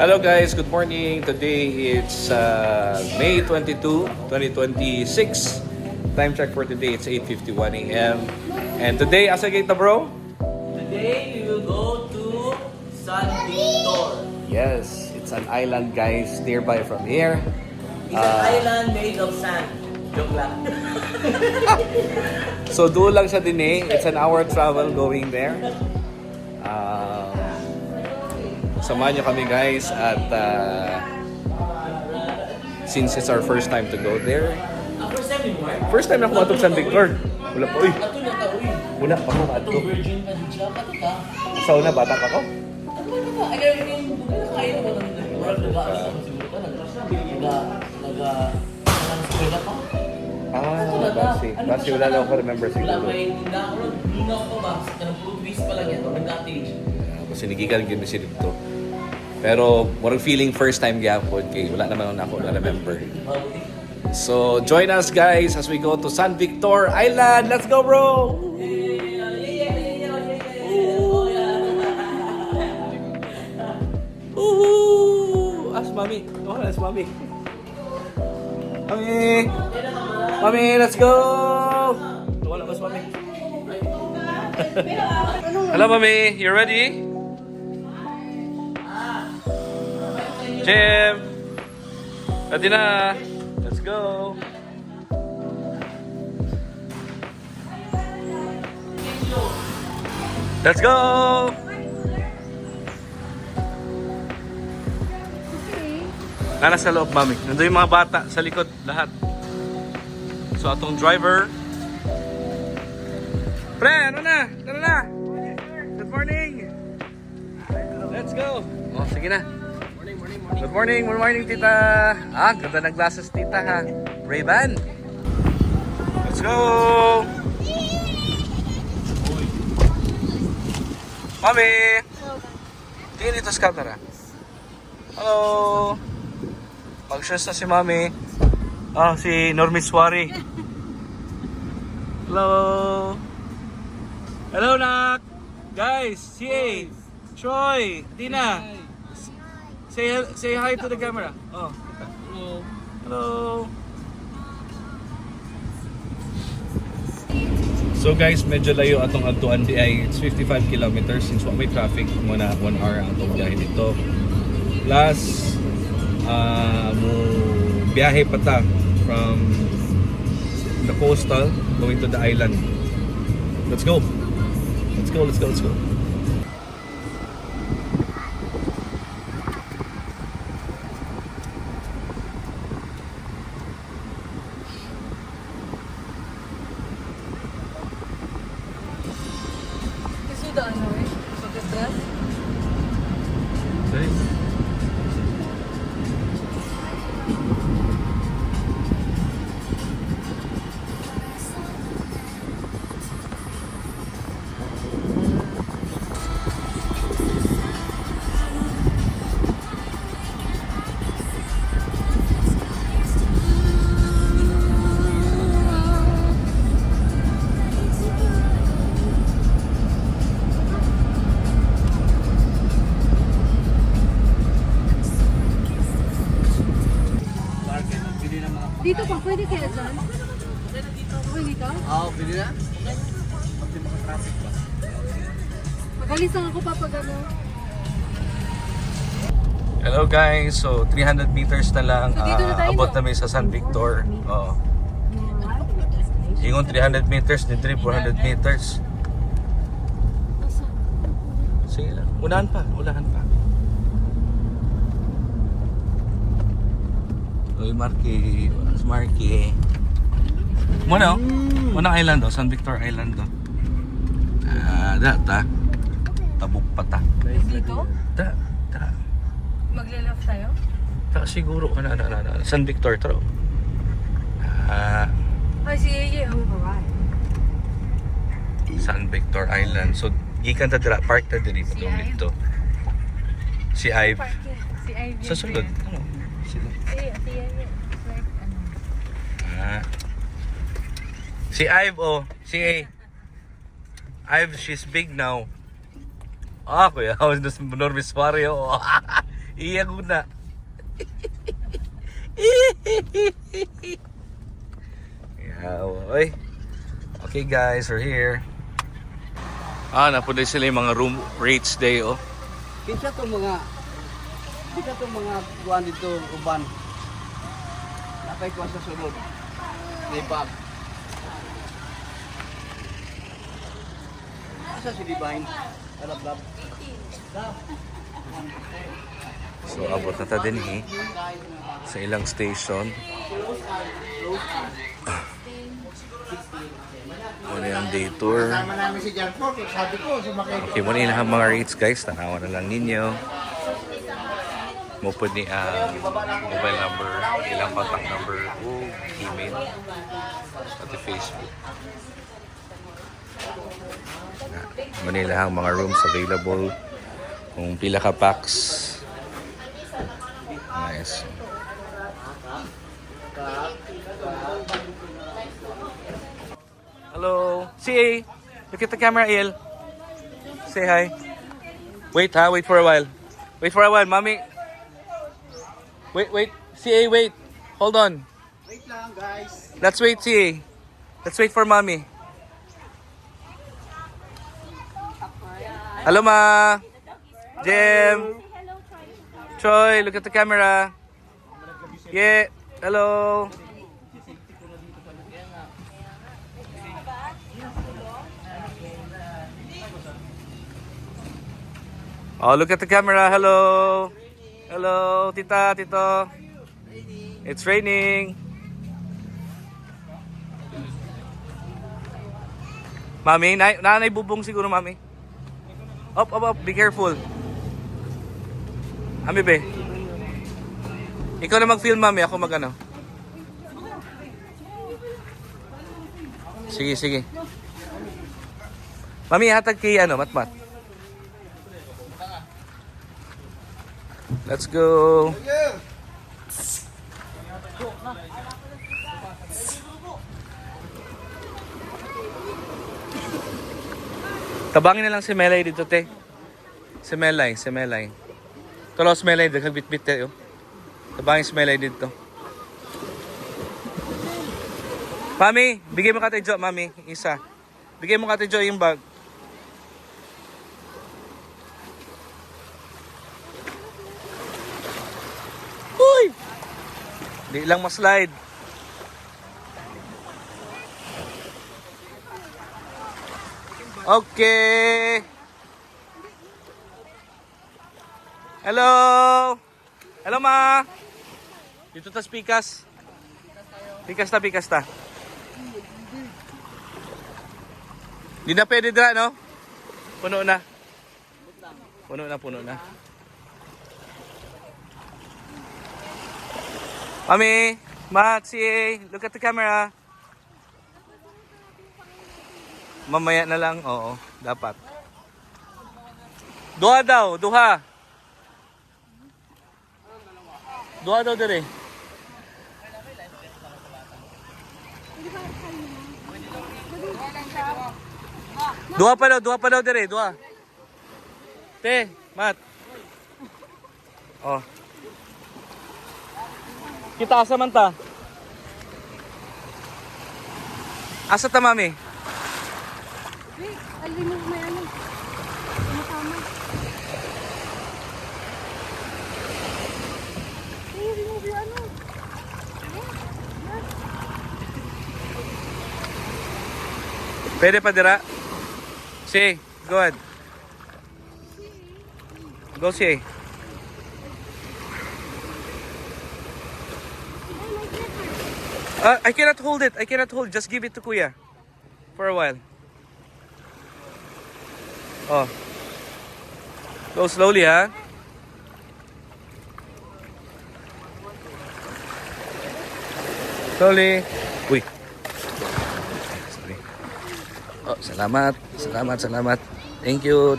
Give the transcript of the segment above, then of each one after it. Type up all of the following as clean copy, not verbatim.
Hello guys, good morning. Today it's May 22, 2026. Time check for today, it's 8:51 a.m. And today, asa kita bro? Today we will go to San Victor. Yes, it's an island guys nearby from here. It's an island made of sand. Joke lang. So doon lang siya din eh. It's an hour travel going there. Samahan niyo kami guys at since it's our first time to go there. First time ni Mark? First time ako matog San Victor. Wala pa, uy. Ato na ta, uy. Wala pa ako Ato, virgin pa din siya. Ato ka. Sa una, bata pa ako. Ano ba? Ay, kaya yung kain naman ng Mark. Nag-aalis naman siguro ka. Nag-eskwela pa. Basi wala lang ako remember Wala, siguro. may ningaw pa ba? Kanang puro twist pa lang yan. Nag-atage. Kasi nigikan gini si dito. Pero murag feeling first time gyapon kay wala naman ako na remember. So join us guys as we go to San Victor Island. Let's go bro. Woohoo! As mami. Oh, as mami. Mami. Mami, let's go. Wala ba si mami? Hello mami, you ready? Jim! Ready na! Let's go! Let's go! Nana sa loob, mami. Nandun yung mga bata sa likod, lahat. So, atong driver. Pre, ano na? Tara na! Good morning! Let's go! Oh, sige na. Good morning, tita. Ganda ng glasses, tita, ha? Ray-Ban. Let's go! Mami! Tingin dito sa camera. Hello! Pag-shows na si Mami. Si Normie Suari. Hello! Hello, Nak! Guys, CA, Troy, Dina. Say hi to the camera. Oh. Hello. Hello. So guys, medyo layo atong adtuan di ay it's 55 kilometers since may traffic muna 1 hour ang atong biyahe dito. Plus mo biyahe pa ta from the coastal going to the island. Let's go. Let's go. Dito pa, pwede kaya dyan? Okay dito? Oo, pwede na? Magalis lang ako papag ano. Hello guys, so 300 meters na lang So, dito na tayo, abot no? namin sa San Victor. Oo. Ingon 300 meters, ni 400 meters. Sige lang, unahan pa. Uy, Marky. Muna island San Victor Island do. Data. Tabuk pa ta. Dito? Ta. Magle-left tayo? Ta siguro na. San Victor tro. Ay, si Yeye, ang babae. San Victor Island. So gikan ta dira park ta diri patong dito. Si Ive. Si Ivy. Sa sulod. Ano? Sila. Ate Yeye. Like, ano? Si Ive, si Ive, she's big now. Kuya, I was just Normis Mario. Iya ko na. Yeah, oy. Okay guys, we're here. Napunta sila yung mga room rates day, oh. Kinsa to mga kuan dito uban. Napay ko sa sulod. Libab. Asa si Dibahin? Lab. So, abot na ta din sa ilang station. Muna yung day tour. Sama namin si Jan Paul, sabi ko sumakay ko. Okay, muna yung mga rates guys. Tanawa na lang ninyo. Mupod ni mobile number, ilang contact number, o email, at Facebook. Manila ang mga rooms available. Kung pila ka packs. Nice. Hello. CA. Look at the camera, Il. Say hi. Wait for a while. Wait for a while, mommy. Wait. CA, wait. Hold on. Wait lang guys. Let's wait, CA. Let's wait for mommy. Hello, ma. Jim. Troy, look at the camera. Yeah. Hello. Oh, look at the camera. Hello. Hello, tita, tito. It's raining. Mami, nanay bubong siguro, mami. Up. Be careful. Ami, be. Ikaw na mag-film, mami. Ako mag-ano. Sige. Mami, hatag kay Matmat. Let's go. Tabangin na lang si Melay dito, te. Si Melay. Tulos Melay, daghag-bit-bit tayo. Tabangin si Melay dito. Mami, bigay mo ka tayo, Jo, mami. Isa. Bigay mo ka tayo, Jo, yung bag. Uy! Di lang ma-slide. Okay. Hello. Hello, ma. Dito tas pikas. Pikas ta. Di na pwede dra, no? Puno na. Mami, Matt, CA, look at the camera. Mamaya na lang, oo, dapat. Duha daw. Duha daw dire. Duha pa daw dire, duha. Te, Mat. Oh. Kita asa man ta? Asa ta, mami? Wait, remove mo yan. Tama. Remove yung ano. Pwede pa dira? Si, go ahead. Go, si. I cannot hold it. Just give it to Kuya. For a while. Oh. Go slowly, ha? Slowly. Uy. Sorry. Oh, salamat. Thank you.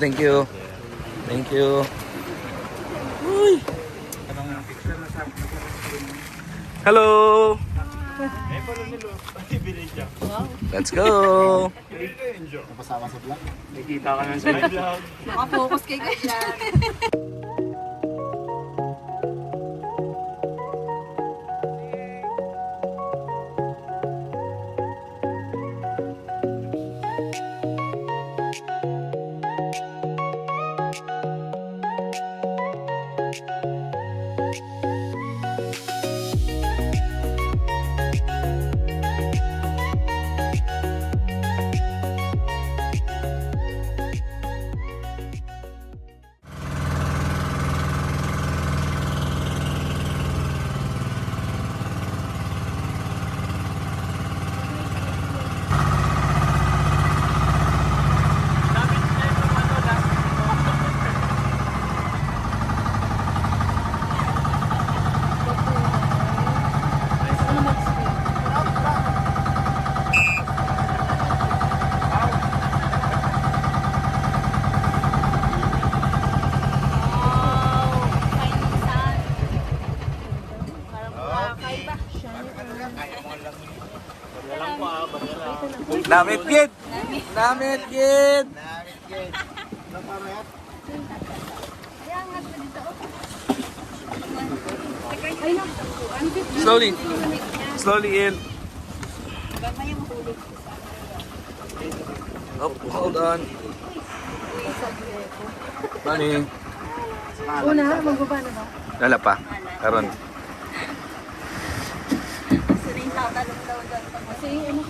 Uy. Hello. Let's go. Napasama sa vlog. Nakafocus kay Kuya. Namit gid. Namit gid. Ay, no. Slowly. Slowly in. Oh, hold on. Money. Una, magbaba na ba? Lala pa. Karon. Kasi ano?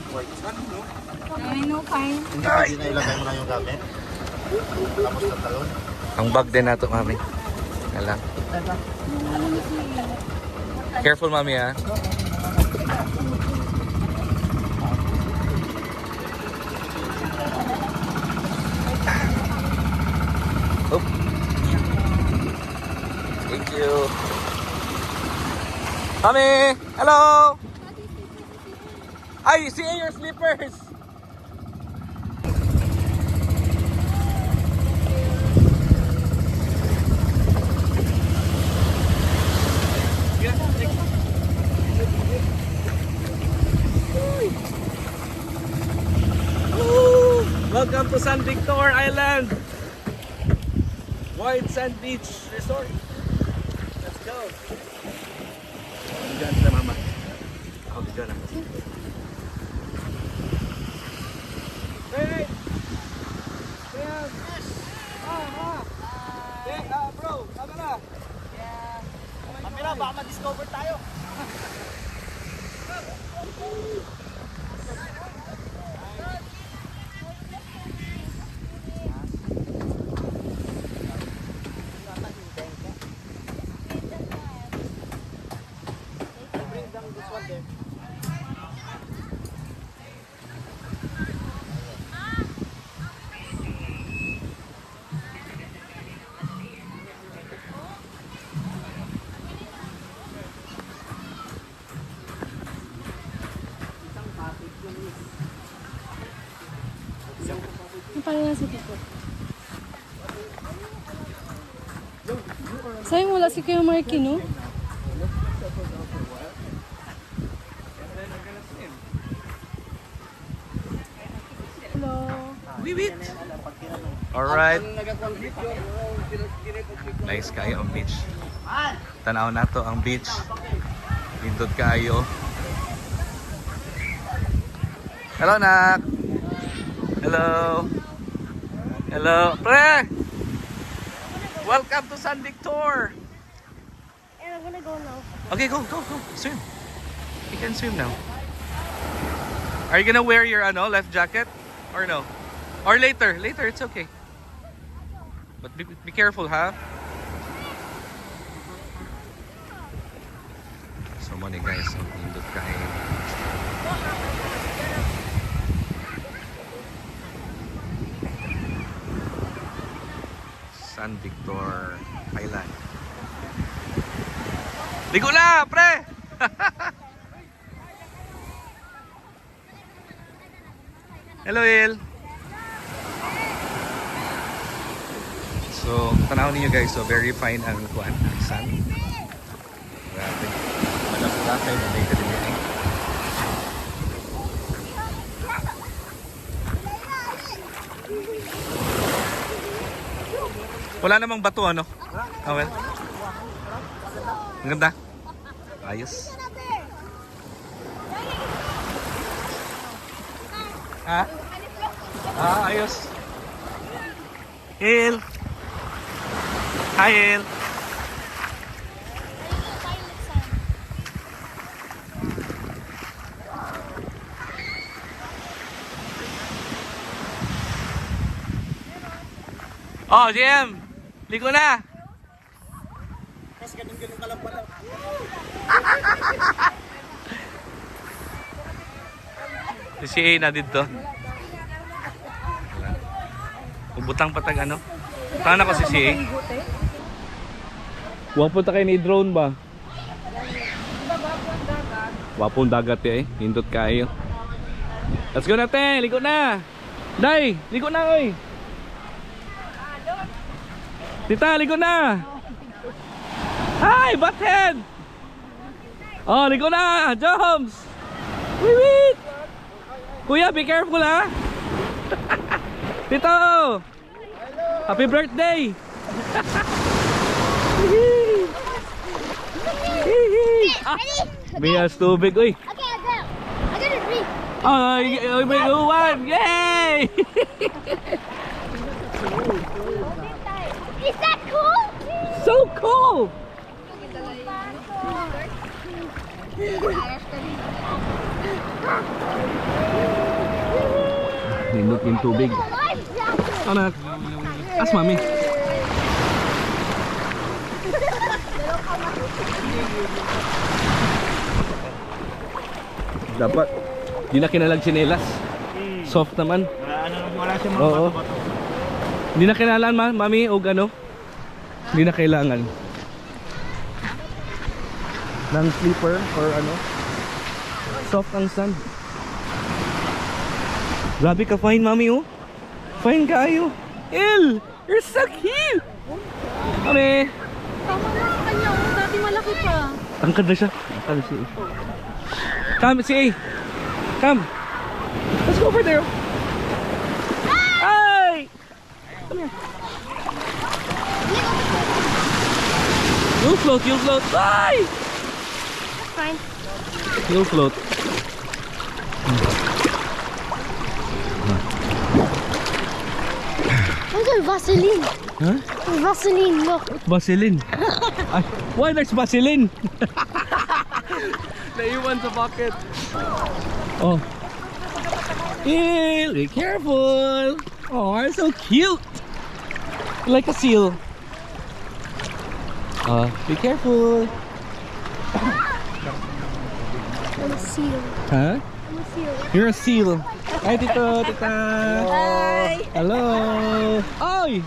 No, fine. Ay. Ilagay mo na yung gamit. Tapos sa talon. Ang bag din nato, mami. Alam. Careful, mami, ha. Oh. Thank you. Mami! Hello! Ay, see your slippers! Welcome to San Victor Island, White Sand Beach Resort. Let's go. Diyan na mama. Ako diyan na. Hey! Hey! Hey, bro, tama na. Kamera, baka ma-discover tayo. Paano na si Tito? Sayang wala si Kuya Marky, no? Hello. Wiwit. Alright. Nice kayo ang beach. Tanaw na to ang beach. Lindot kayo. Hello, nak. Hello. Hello. Pre! Welcome to San Victor. And I'm gonna go now. Okay, go. Swim. You can swim now. Are you gonna wear your life jacket? Or no? Or later. Later, it's okay. But be careful, ha? So money guys, ang pindot kayo. San Victor Island. Ligo na, pre! Hello, Il. So, tanaw niyo guys, so very fine ang kuan, ang sun. Grabe. Malapit na may kadili. Wala namang bato, ano? Ah, well. Ang ganda. Ayos. Ha? Ah, ayos. Hil. Hi, Hil. Oh, JM. Ligo na. Kasi ganun-ganun ka lang pala. Si A na dito. Ubutang patag ano? Tana ko si CA. Wapon ta kay ni drone ba? Wapon dagat eh. Hindot kayo. Let's go natin. Ligo na. Day, ligo na oy. Tita, ligo na. Hi, butthead. Oh, ligo na. Jumps. Wait. Kuya, be careful ha. Tito! Happy birthday! Ah, Mia's tubig, uy. Okay, I got it. Read. Oh, may one! Yay! Is that cool? So cool! Nindot yung tubig. Anak, as mami. Dapat, di na kinalag sinelas. Soft naman. Wala siyang mga Oo. bato-bato. Hindi na kailangan mami o ano? Hindi na kailangan ng slipper or ano. Soft ang sand. Grabe ka fine mami oh. Fine kayo. Il, you're so cute. Mami. Tama na sa kanya. Dati malaki pa. Tangkad na siya. Tangkad na si A. Come si A. Come. Let's go over there. Hey! Come here. You'll float, you'll float. Bye! Fine. You'll float. Those are Vaseline. Huh? Vaseline, look. Vaseline. Ay, why there's Vaseline? Naiwan sa bucket. Oh. Ew, be careful. Oh, you're so cute. Like a seal. Be careful. I'm a seal. Huh? I'm a seal. You're a seal. Hi, Tito, Tita. Hi. Hello. Ay!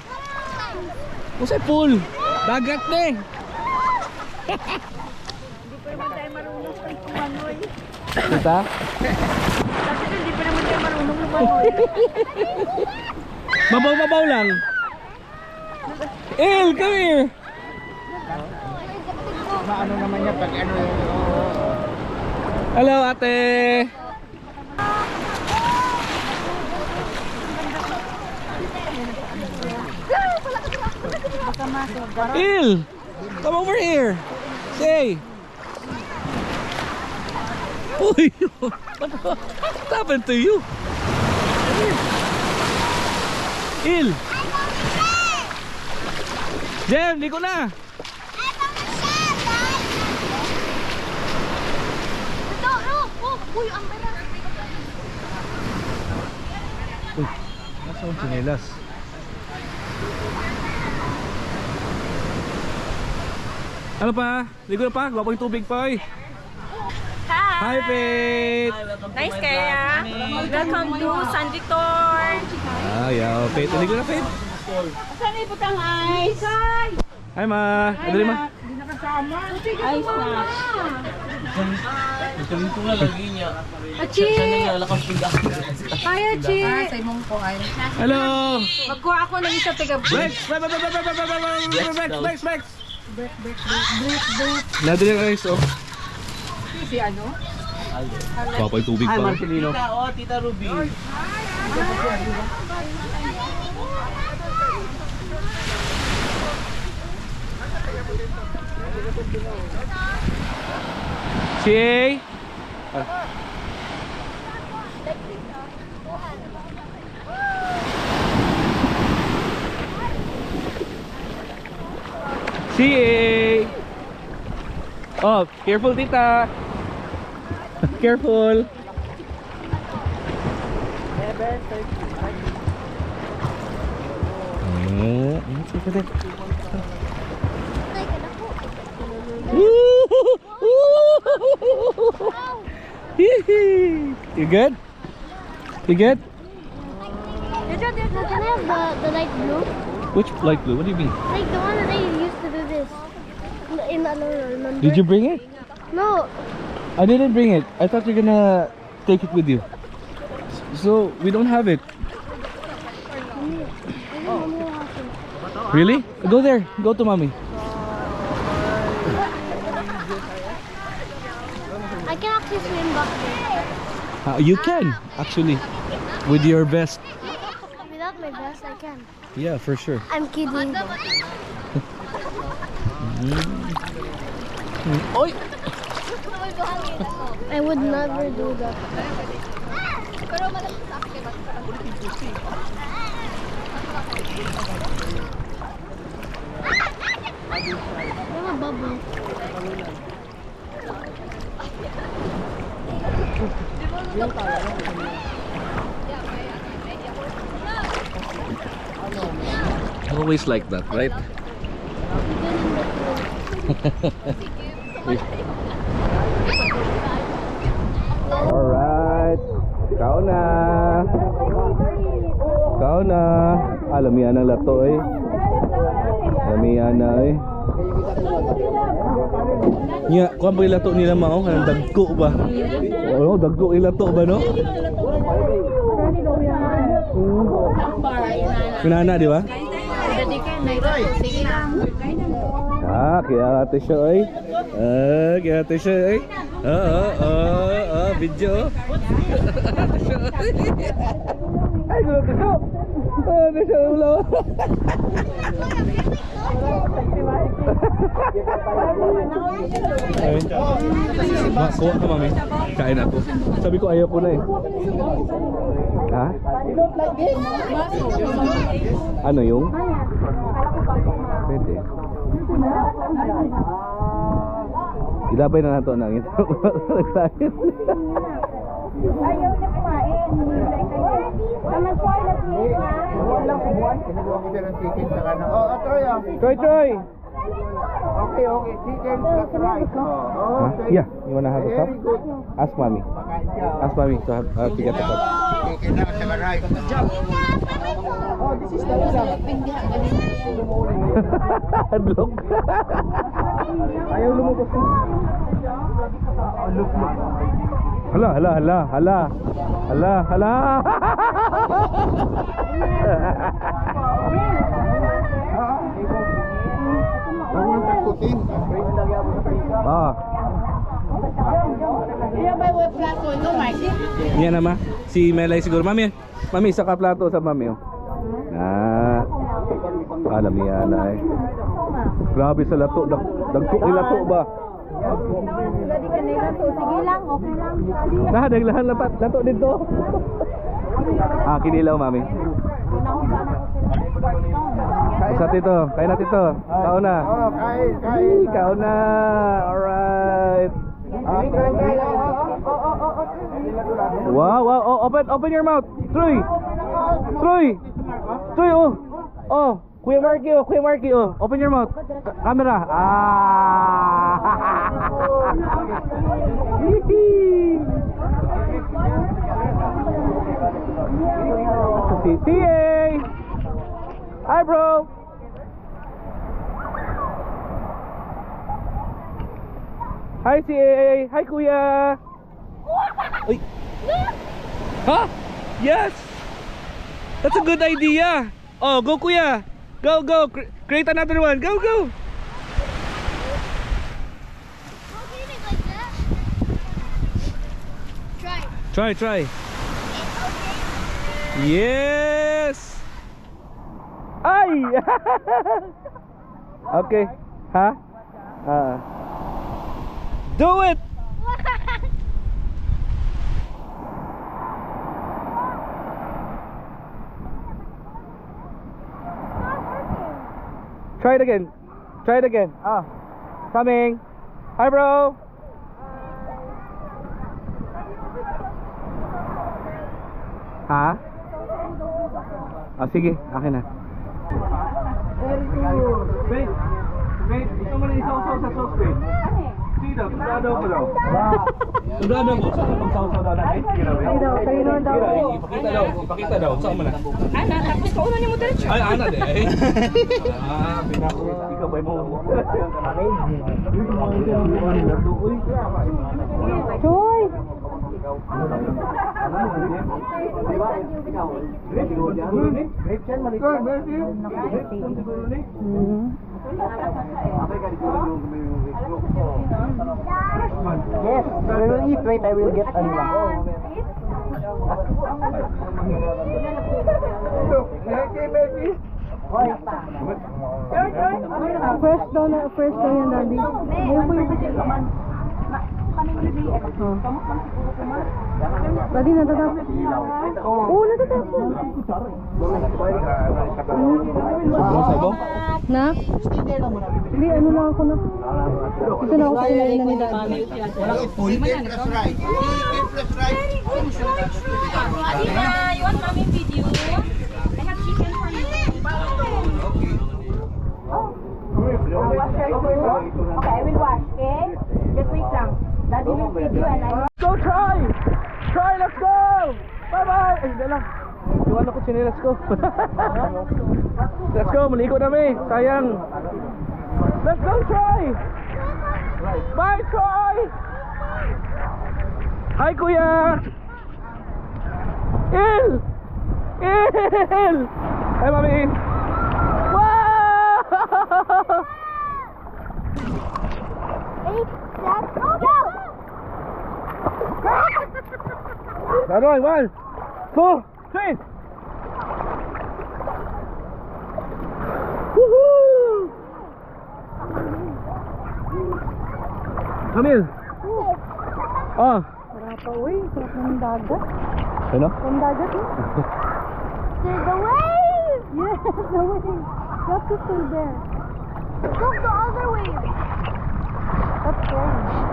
Usay pool. Dagat na eh. Tita? Mabaw-mabaw lang. El, come here. Maano naman yan pag ano yung... Hello, ate. Il, come over here. Say. Uy, what happened to you? Il. Jem, di ko na. Uy, ang bala. Uy, nasa ang tsinelas? Ano pa? Ligo na pa? Gwapong tubig pa eh. Hi, Faith! Nice kaya. Welcome to San Victor. Ah, yeah. Faith, ligo na, Faith. Saan ibutang ice? Hi, ma. Adali, ma. Ice na. Achi! Hi, Achi! Hello! Magkuha ako ng isa tiga. Bex! Bex! Nadali ang ice, oh. Si ano? Gwapong tubig Hi, pa. Marcelino. Tita Ruby. Si A. Si A. Oh, careful, tita. Careful. Oh, you good? You good? Can I have the light blue? Which light blue? What do you mean? Like the one that I used to do this. In the remember? Did you bring it? No. I didn't bring it. I thought you're gonna take it with you. So we don't have it. Really? Go there. Go to mommy. I can actually swim back there. You can actually with your vest. Without my vest, I can. Yeah, for sure. I'm kidding. Oy! I would never do that. Mga bubble. Always like that, right? Alright. Kau na. Kau na. Alamihan ang lato eh. Alamihan na eh. Nya, kuha ba yung lato nila mao? Kanang dagko ba? Oo, dagko yung lato ba no? Pinana, di ba? Kaya ate siya ay. Kaya ate siya ay. Video. Ate siya ay. Ay, gulo ate siya. Ate siya ulo. Kuha ka mami. Kain ako. Sabi ko ayaw ko na eh. Ha? Ano yung? Pwede. Ilabay na nato na. Ayaw niya kumain. Naman-spoil na siya. Walang kubuan. Kinagawa ko siya ng chicken sa kanan. Troy ah. Troy! Okay. Chicken plus rice. Huh? Yeah, you wanna have a cup? Very good. Ask mommy. Makain siya. Ask mommy to have to get a cup. Chicken na sa rice. This is the Adlok. Ayaw lumabas mo. Hala. Huwag mong takutin. Yan naman. Si Melay siguro. Mami, isa ka plato sa mami. Oh. Alam niya na eh. Grabe sa lato. Dagko yung lato ba? Lagi ka nila to. Sige lang, okay lang. Daglahan lato dito. Kinilaw mami. Isa tito. Kain na tito. Kao na. Kain. Kao na. Alright. Wow. Oh, open your mouth. Troy. Oh. Kuya Marky, open your mouth. Camera. CA. Hi, bro. Hi, CA. Hi, Kuya. Uy. Huh? Yes. That's a good idea. Oh, go, Kuya. Go. Create another one. Go. Try. Yes. Ay. Okay. Ha? Do it. Try it again. Coming. Hi, bro. Ha? Sige, akin na. Wait. Ito mo na isaw-saw sa sauce, babe. Sige daw, tundado ko daw. Tundado ko. Ang sausaw daw natin. Ipakita daw. Saan mo na? Ana, tapos kaunan niyo mo diretso. Ay, ana de. Ikaw ba mo? Choy! Yes, we will eat. Wait, I will get ano lang. Fresh daw yan, Daddy. Daddy, natatapos. Oo, natatapos. Na? Hindi, ano lang ako na. Ito na ako sa kinain na ni Daddy. Adina, you want mommy video? I have chicken for you. Okay, I will wash, okay? Just wait lang. Daddy will feed you and I will... Go try! Try, let's go! Bye-bye! Ay, dala. Iwan ako chinelas ko. Let's go, maligo na may. Sayang. Let's go, Troy! Bye, Troy! Hi, Kuya! Il! Il! Hi, Mami! Wow! 8, 7, go! Garoy, 1, 2, 3! Woohoo! Camille! Oh! Sarap pa, uy. Sarap ng dagat. Ano? Ang dagat, eh. There's the wave! Yes, the wave. You have to stay there. Look, the other wave! That's scary.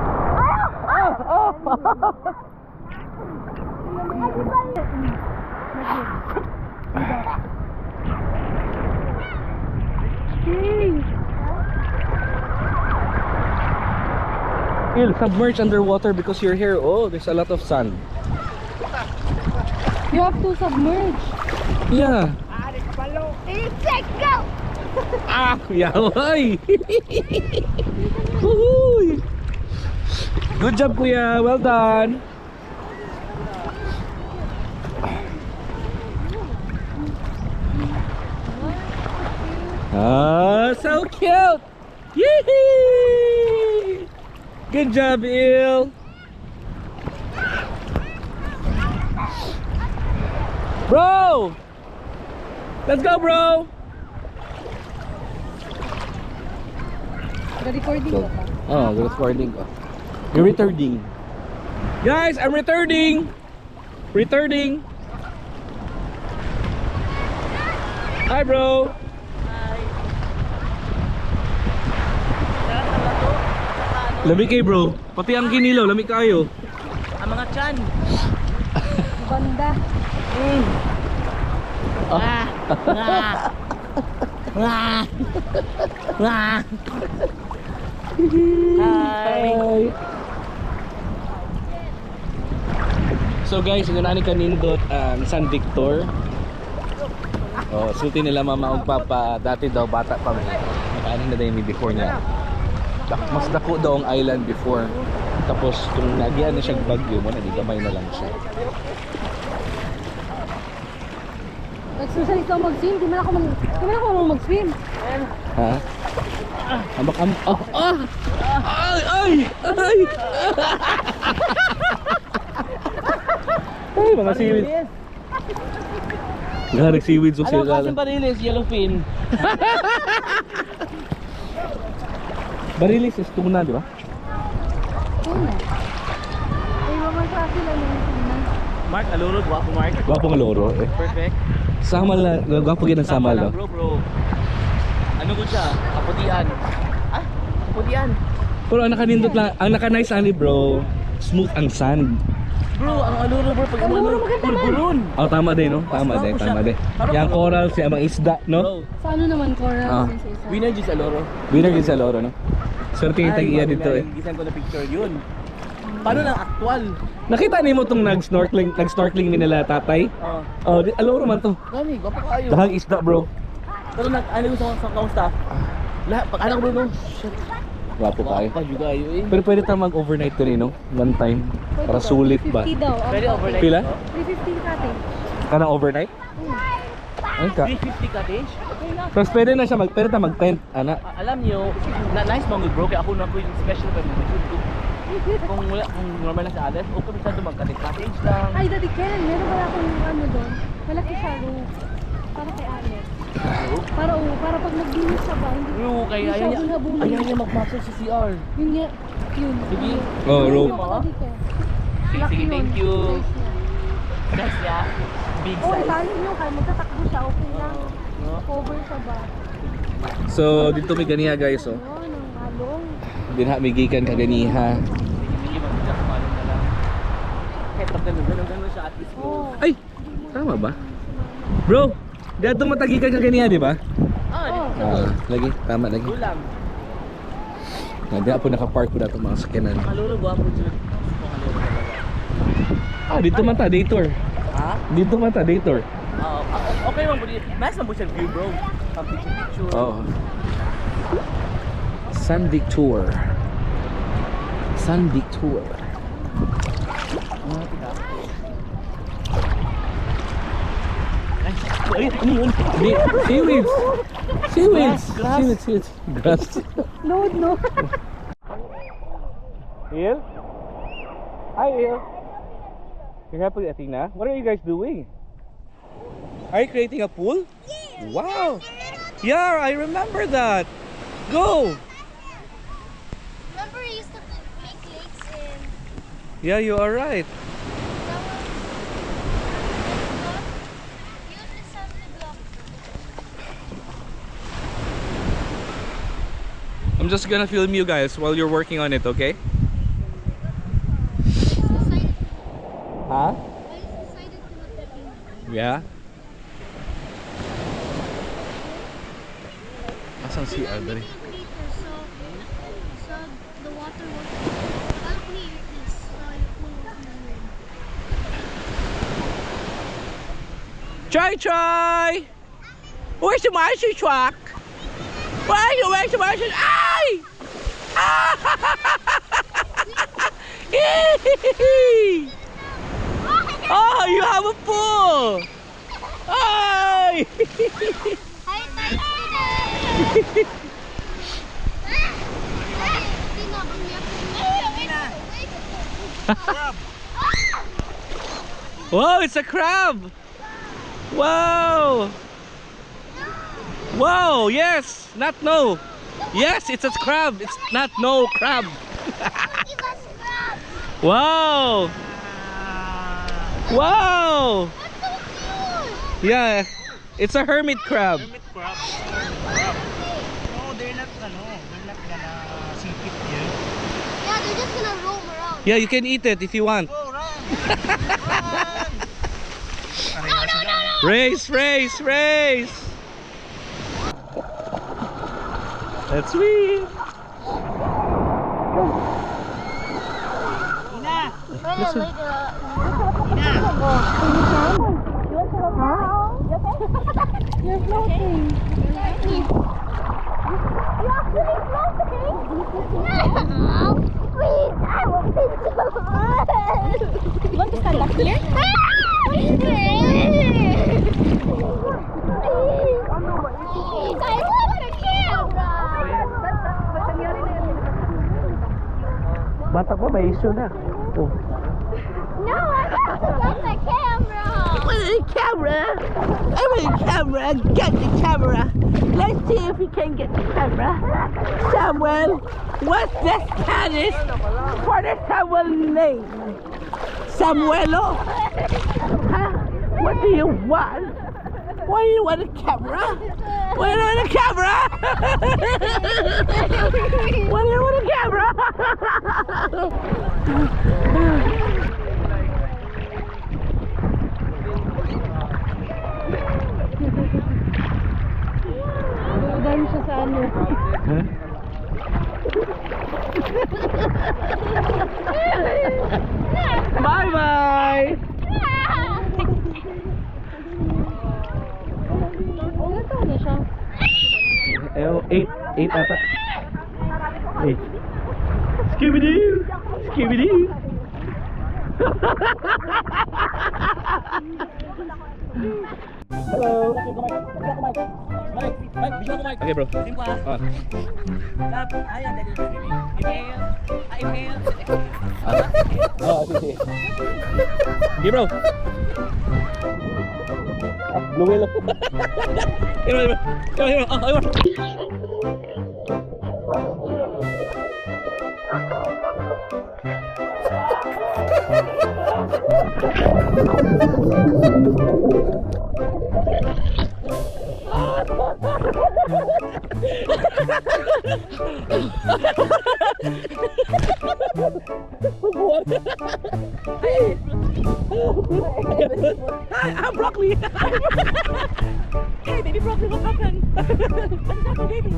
Il, submerge underwater because you're here. Oh, there's a lot of sand. You have to submerge. Yeah. Let's go! Ah, yaway! Woohoo! Good job, Kuya. Well done. Ah, so cute! Yee! Good job, Il. Bro! Let's go, bro! Recording ko pa. Oh, recording ko. You're returning. Guys, I'm returning. Returning. Hi, bro. Lamig kayo, bro. Pati ang kinilaw, lamig kayo. Ang mga tiyan. Banda. Hi. So guys, yung nani kanindot San Victor. Oh, sulti nila mama ug papa dati daw bata pa may. Nakaano na daw yung before niya. Mas dako daw ang island before. Tapos kung nagyan na siya bagyo mo na di gamay na lang siya. Exercise ka mag-swim. Di man ako mag-swim. Ha? Ambak oh, ah! Ay! Ay, mga seaweed. Garik seaweed so sila. Ano kasing barilis? Yellowfin. Barilis is tuna, di ba? Tuna. Ay, mamasa sila ng tuna. Mark, aluro. Guwapo, Mark. Gwapong loro. Eh. Perfect. Samal na, gwapo gid ang samal, no? Bro. Ano ko siya? Kaputian. Ah? Kaputian. Pero ang nakanindot lang, ang naka-nice ani, bro. Smooth ang sand. Bro, ang aluro bro. Pag pulburon. Oh, tama din, no? Tama din. Yang coral siya mga isda, no? Bro, Sa ano naman, Cora? Ah. Sa isa. winner dyan sa aluro. Winner gid sa loro, no? Swerte yung tag-iya dito, eh. Gisan ko na picture yun. Paano lang actual? Nakita nimo tong nag-snorkeling ni nila tatay? Oh, aloro man to. Gani, gwapo kayo. Dahang isda, bro. Pero ano ko sa kamusta? Lahat, pag anak bro, no? Shit. Gwapo kayo. Pa juga ayo eh. Pero pwede tayo mag-overnight to no? One time. Para sulit ba? 350 daw. Pwede overnight. Pila? 350 kate. Kanang overnight? Ay ka. 350 cottage? Okay na. Tapos pwede na siya pwede tayo mag-tent, ana. Alam niyo, na nice mong bro, kaya ako na po yung special pa mo. Kung normal lang sa Alex, okay masyado magka-cottage lang. Ay, Daddy Ken, meron pala akong ano doon. Malaki siya, roof. Para kay Alex. Para pag nagdinis siya ba, hindi Yung kaya siya bunga-bunga. ayaw niya mag-massage sa CR. Yun nga, yun. Sige. Oh, rope. Yun, Daddy Ken. Sige, Laki sige, yun, thank you. size niya. Guys, yeah. Big Oh, size. itali nyo, kaya magtatakbo siya, okay lang. Cover siya ba? So dito may ganiha guys oh. Yun, ang along. Dinha may gikan ka ganiha. Sige, mag-just follow na lang. Kahit pag ganun siya at least go. Oh. Ay, tama ba? Bro, dito matagikan ka ganiha, di ba? Lagi, tama lagi. Go lang. Hindi po naka-park ko dato mga sakyanan. Kaluro, guwapo dyan. Dito man ta, day tour. Ha? Dito man ta, day tour. Okay man po dito. Nice na po siya view, bro. Picture. Oh. Sundic Tour. Sundic Tour. Ay, ano yun? Seaweeds. Seaweeds. Grass. Seaweeds. Grass. Load, no? Hill? Hi, Hill. You're happy, Athena? What are you guys doing? Are you creating a pool? Yes. Wow. Yeah, I remember that. Go. Remember we used to make lakes in Yeah, you are right. use the assembly block. I'm just gonna film you guys while you're working on it, okay? Huh? I decided to look at you. Yeah. Asan si I'm Aldari? making a crater, so the water will I'll clear this so it will not rain. Chai! Where's the marching truck? Where's the marching? Ay! Oh, you have a pool! Ay! Hi, Whoa, it's a crab! Wow! Wow, yes! Not no! Yes, it's a crab! It's not no crab! Wow! Wow! Yeah, it's a hermit crab. No, they're not gonna sink it here. Yeah, they're just gonna roam around. Yeah, you can eat it if you want. Oh, run! Race, race, race! Let's swim! You're floating. Please, I will pinch you. You want to stand up here? Please, I want a camera. Bata pa, may issue na. Oh. No, I have to get the camera. I want a camera. Get the camera. Let's see if we can get the camera. Samuel, what's the status for the Samuel name? Samuelo? Huh? What do you want? Why do you want a camera? Why do you want a camera? Why do you want a camera? Dahil siya sa ano. Bye-bye! Ilan taon na siya? 8 ata. 8. Skibidi! Skibidi! Hello! Okay bro. Simpa. Ah. Ayan, dali. Oh, sige. Sige bro. Blue whale. Ayun. Hi, I'm Broccoli. Hey, baby Broccoli, what happened? What's up, baby?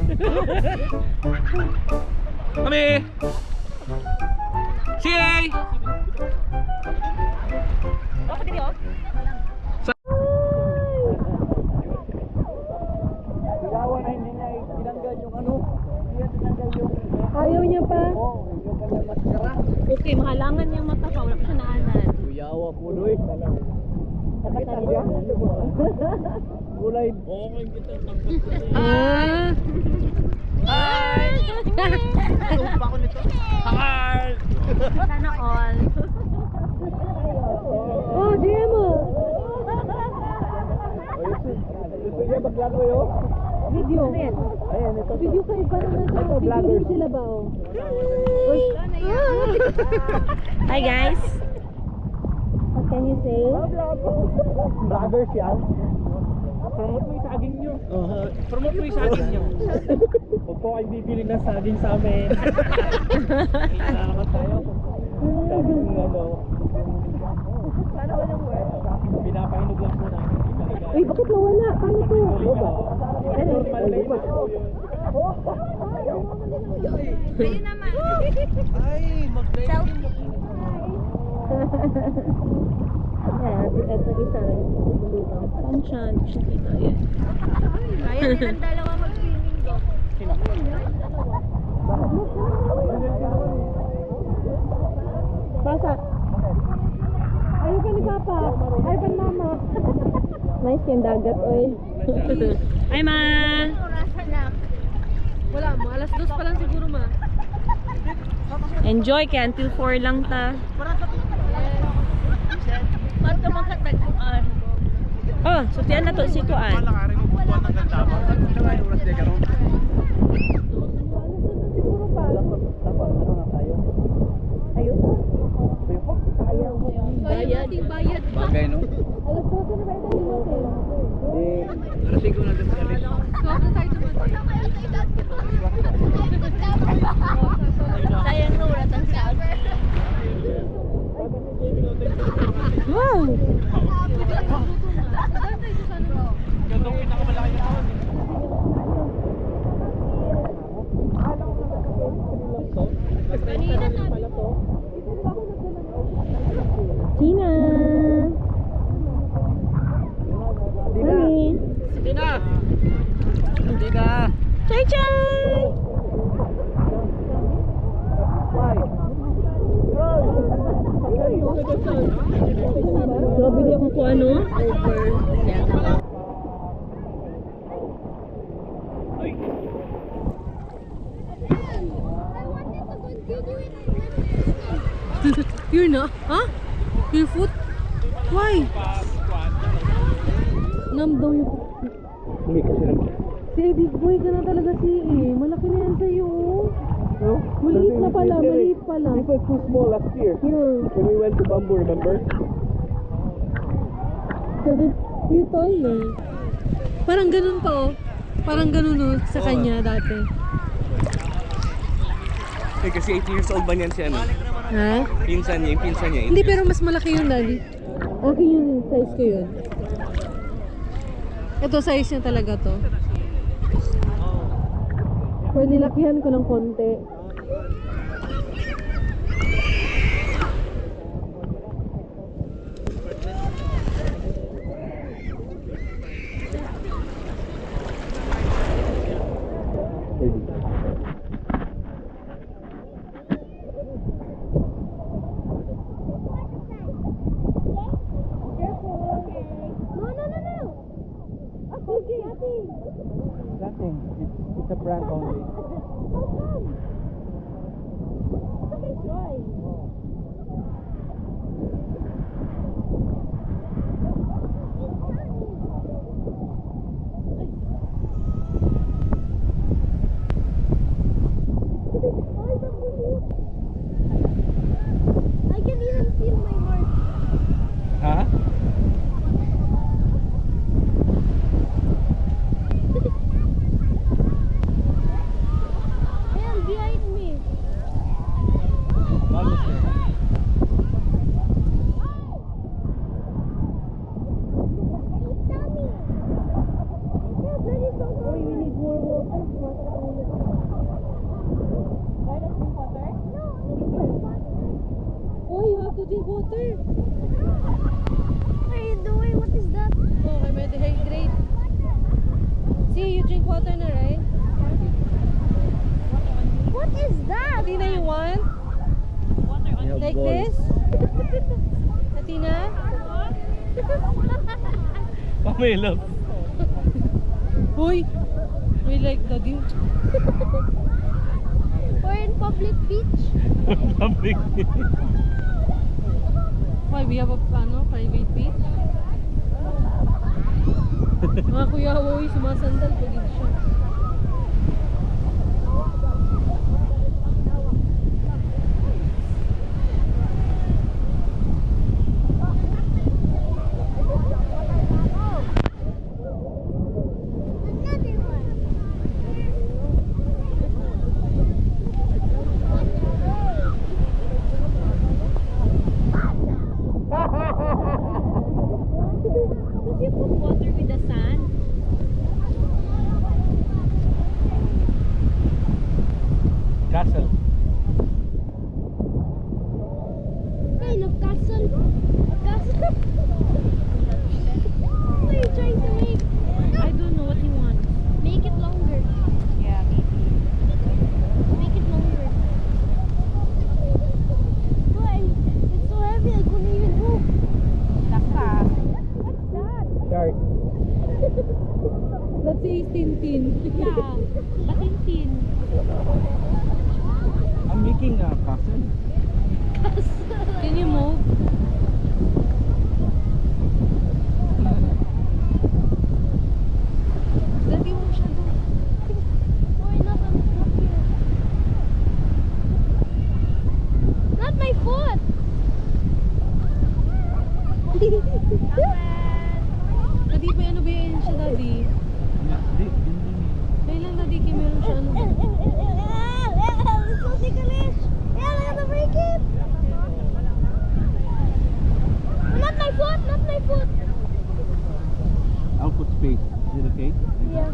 Kami. Sige. Ayaw niya pa. Okay, mahalangan niyang mata pa. Wala pa siya naanan. Kuyawa po doy. Kulay. Ah. Sana all. Oh, Jemo. Gusto niya maglago yun? Video. Ayan, ito. Video kayo parang nasa video sila ba oh? Uy. Hi guys. What can you say? Vloggers yan. Promote mo yung saging nyo. Promote mo yung saging nyo. Huwag po kayong bibili ng saging sa amin. Salamat tayo. Saging ano. Pinapahinog lang po namin. Uy, bakit nawala? Paano to? Normal na yun. Pwede naman. Ito isa rin. Pansyan. Kaya nilang dalawa mag-swimming go. Basa. Ayaw pa ni Papa. Ayaw pa ni Mama. Nice yung dagat, oy. Hi ma. Wala mo, alas 2 pa lang siguro ma. Enjoy kaya until 4 lang ta. Oh, sutian na to si Kuan. Bayad. Bayad. Bagay, no? Alas 2 na ba ito ni Mate? Arating ko na din sa alis. Sobrang tayo dumating. Sayang no, wala tang sound. Wow! Gandong pinakamalaki na ako. Kanina sabi ko. Tina! Honey! Tina! Tina! Chay chay! Grabe di ako kung ano. You're not? Huh? Your foot? Why? Numb daw yung foot. Hindi kasi lang. Si big boy ka na talaga si malaki na yan sa'yo. No? Maliit na pala, maliit pala. This was too small last year. Yeah. When we went to Bamboo, remember? You're tall na. Parang ganun pa oh. Parang ganun oh, sa kanya dati. Eh, kasi 18 years old ba niyan siya, no? Ha? Pinsan niya, yung pinsan niya. Hindi, pero mas malaki yun, Daddy. Okay yung size ko yun. Ito, size niya talaga to. Pero nilakihan ko ng konti. Nothing. It's a prank only. drink water. What are you doing? What is that? Okay, may dehydrate. See, you drink water na, right? What is that? Athena, you want? Like this? Athena? Pamilap. Uy! We like daddy. We're in public beach. Public. Why, we have a private beach? Mga kuya, uy, sumasandal pagid siya. Another one. Does you put water with the sand? Castle. Kind of castle. Castle. What are you trying to make? I don't know what you want. Make it longer. Yeah, maybe. Make it longer. Why? It's so heavy. I couldn't even move. Laka. What's that? Shark. Let's see, Tintin. Yeah. Batintin. I'm making a castle. Can you move? Daddy mo siya doon. Why not on top here? Not my foot. Daddy, pa ano ba yan siya, Daddy? Dahil lang, Daddy, kaya meron siya ano. It's so ticklish. Yeah, I gotta break it. Not my foot. Not my foot. I'll put space. Is it okay? Yeah.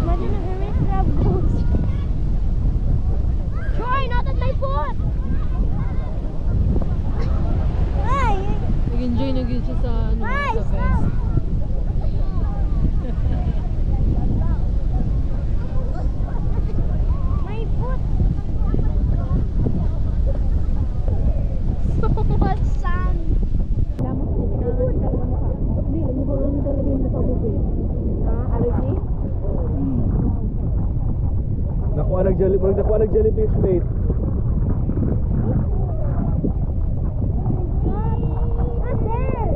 Imagine if Hermit crab goes. Troy, not at my foot. Ay! Nag-enjoy na yun siya sa, ano, Ay, sa stop! vest. My foot. So much sand. Hindi, umukulong talaga yung mukha mo, babe. Allergy? Nakuha ng jellyfish bait. Not there.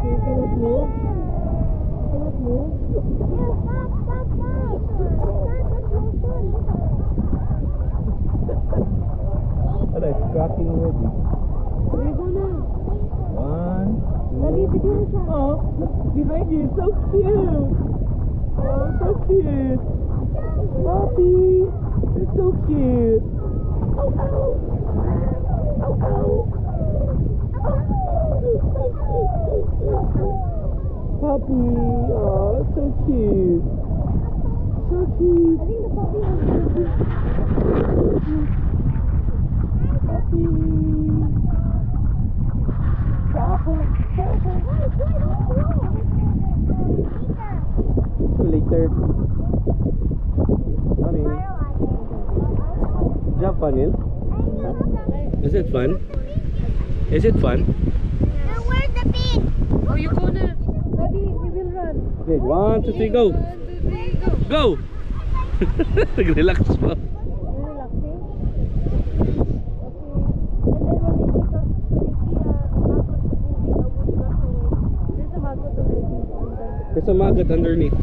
You cannot move? You cannot move? Yeah, stop. Ano, it's cracking already. There you go na. One, Daddy, bigyan mo siya. oh, look behind you, so cute. Oh, so cute. Puppy, it's so cute. Oh, ow. Oh, ow. Puppy, oh, so cute. So cute. I think the puppy was Puppy. Later. Mommy. Jump on it. Is it fun? Is it fun? Now where's the pig? Oh, you go na. Daddy, we will run. Okay, 1, 2, 3, go. 1, 2, 3, go. Go! Nag-relax pa. You're relaxing? There's a maggot underneath.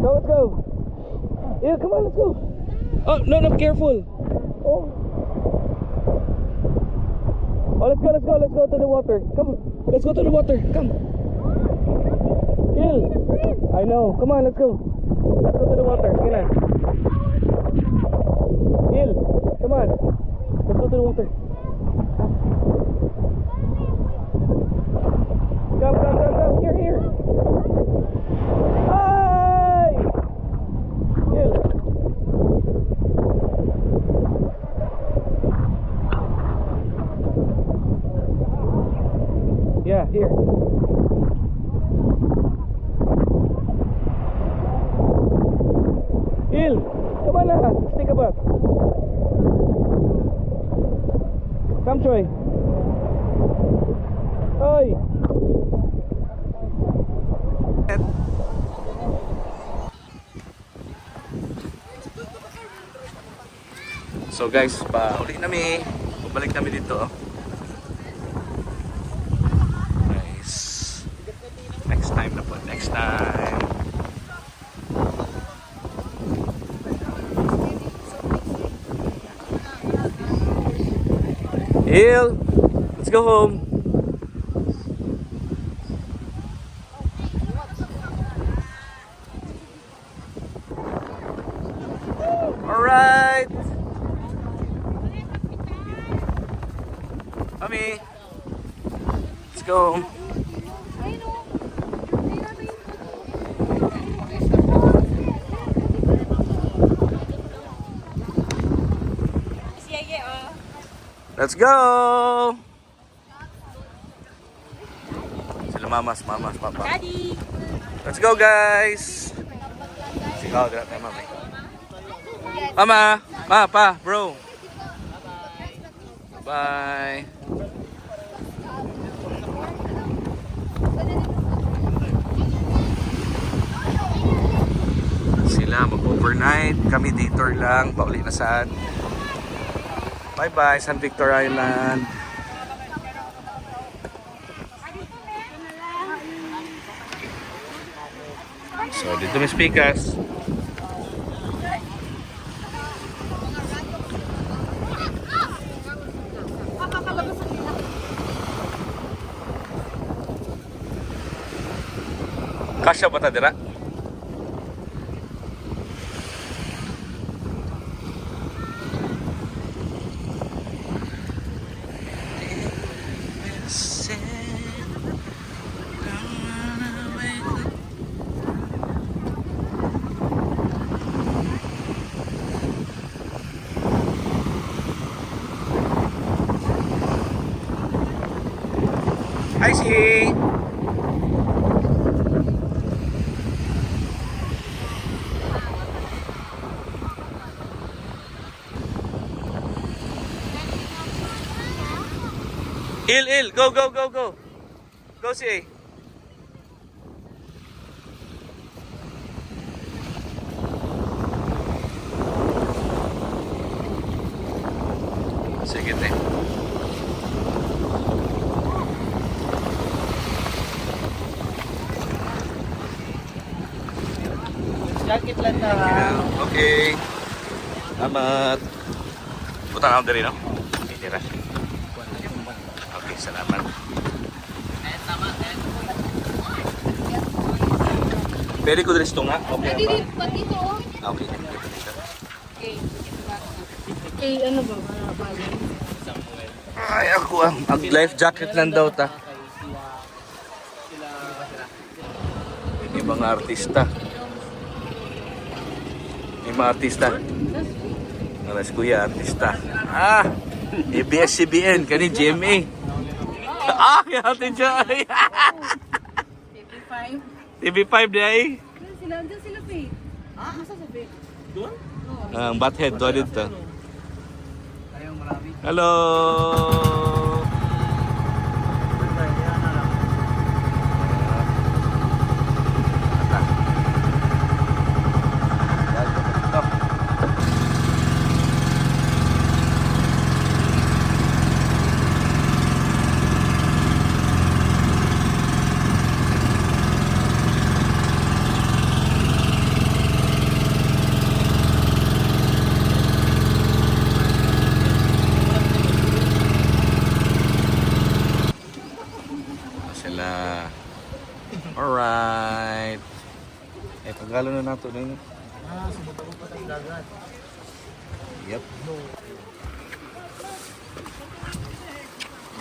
Go, let's go. Yeah, come on, let's go. Oh, no, careful. Oh. Oh, let's go to the water. Come, let's go to the water. Come. Gil. I know. Come on, let's go. Let's go to the water. Sige na. Gil, come on. Let's go to the water. Come, come, come, come. Here, here. Hey! Hill. Yeah, here. Hill, come on na. Stick about. Come, Troy. Oi. So guys, uli nami. Babalik kami dito. Nice. Next time na po. Next time. Hill, let's go home. All right. Mommy, let's go home. Let's go! Sila mamas, papa. Daddy! Let's go, guys! Sigaw, dira tayo, mami. Mama, pa, bro. Bye. Sila mag-overnight. Kami detour lang. Pauli na saan. Bye-bye, San Victor Island. So, dito may speakers. Kasya ba ta dira? I see. Il, go, go, go, go. Go see. Sige, te. Jacket lang na. Okay. Salamat. Punta ka dali, no? Okay, tira. Okay, salamat. Pwede ko dali ito nga? Okay, ba? Dito, oh. Okay, dito. Eh, ano ba? Ay, ako ang life jacket lang daw ta. May mga artista. May mga artista. Alas kuya, artista. Ah! ABS-CBN, kani GMA. Ah, kaya natin siya. TV5 day. Sila, dyan sila, Faith. Nasa sa Faith? Ang Bathead, doon dito. Hello! Alright. Eh, pagalo na nato din. Subuta ko pa tayong dagat. Yep.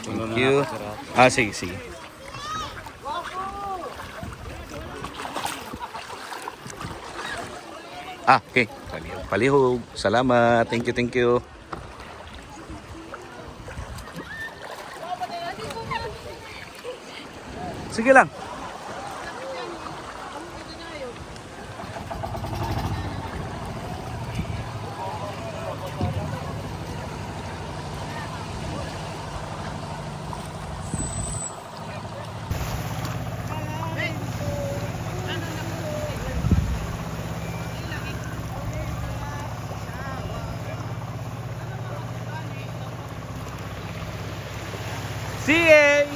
Thank you. Ah, sige, sige. Okay. Palihog. Salamat. Thank you, thank you. Sige lang. CA!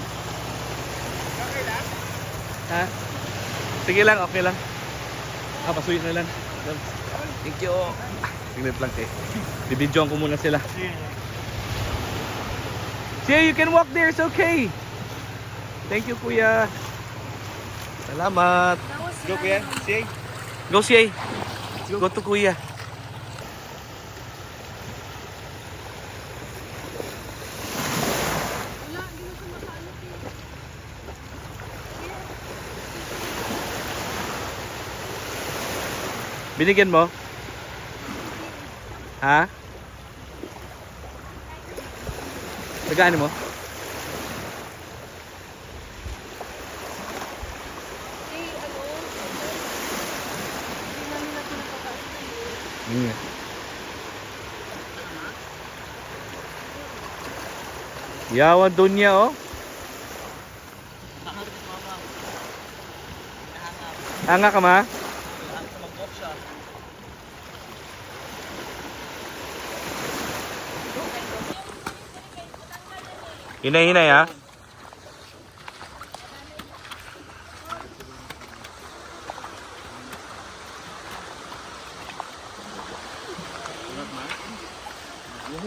Ha? Sige lang, okay lang. Pasuyin na lang. Thank you. Tingnan lang eh. Bibidyoan ko muna sila. CA, you can walk there, it's okay. Thank you, kuya. Salamat. Go kuya, CA. Go, CA. Go to kuya. Binigyan mo? Ha? Tagaan mo? Yawan dunya oh. Anga ka ma? Hinay-hinay ha.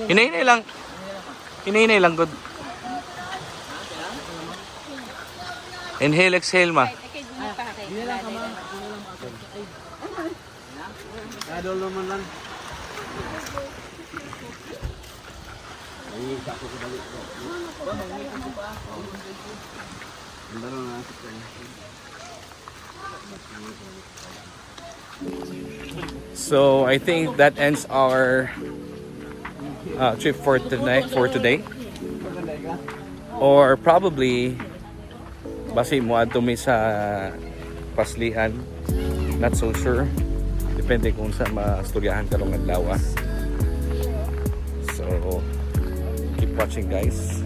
Hinay-hinay lang. Hinay-hinay lang, good. Inhale, exhale ma. So I think that ends our trip for today. Or probably basi mo adto mi sa Paslihan. Not so sure. Depende kung sa masturyahan karong adlaw. So keep watching guys.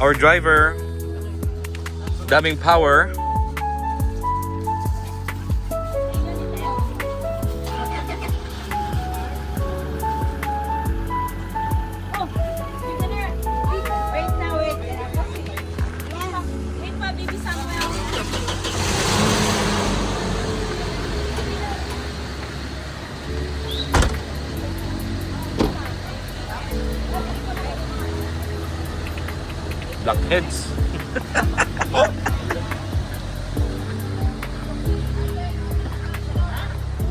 Our driver, daming power. Blackheads.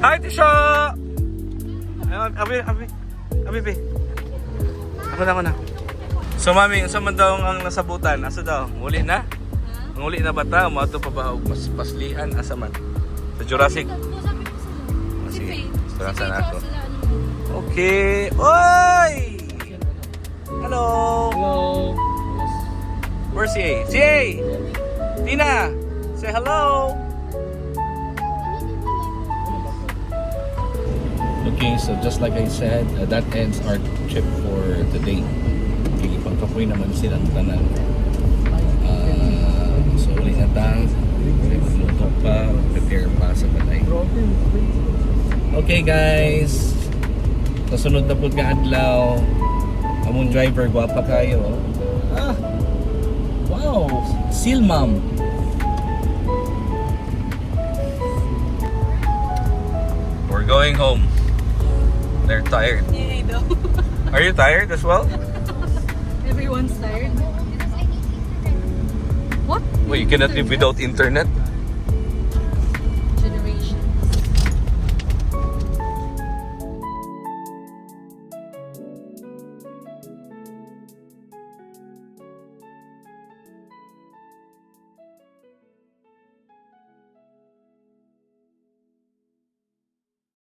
Hi, Tisha! Ayun, abi. Ako na. So, mami, sa man daw ang nasabutan? Asa daw? Uli na? Ang uli na ba ta? Mato pa ba? Mas Paslihan? Asa man? Sa Jurassic? Sige, sarasa na ako. Okay. Oy! Hello! Hello. Where's CA? CA! Tina! Say hello! Okay, so just like I said, that ends our trip for today. Ipagkapoy naman silang tanan. So ulit na tang, magluto pa, prepare pa sa balay. Okay guys, kasunod na po nga adlaw. Among driver, guwapa kayo. Wow, Seal Mom. We're going home. They're tired. Yeah, I know. Are you tired as well? Everyone's tired. What? Well, you cannot live without internet.